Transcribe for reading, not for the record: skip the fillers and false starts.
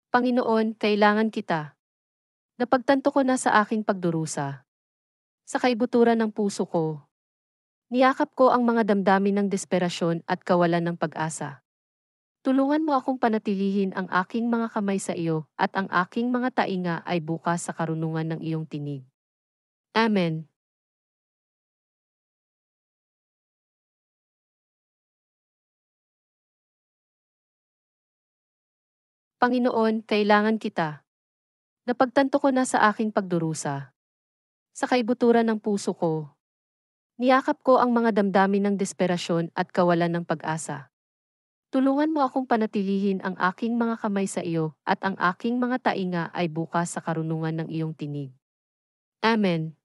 Panginoon, kailangan kita. Napagtanto ko na sa aking pagdurusa. Sa kaibuturan ng puso ko, niyakap ko ang mga damdamin ng desperasyon at kawalan ng pag-asa. Tulungan mo akong panatilihin ang aking mga kamay sa iyo at ang aking mga tainga ay bukas sa karunungan ng iyong tinig. Amen. Panginoon, kailangan kita. Napagtanto ko na sa aking pagdurusa. Sa kaibuturan ng puso ko, niyakap ko ang mga damdamin ng desperasyon at kawalan ng pag-asa. Tulungan mo akong panatilihin ang aking mga kamay sa iyo at ang aking mga tainga ay bukas sa karunungan ng iyong tinig. Amen.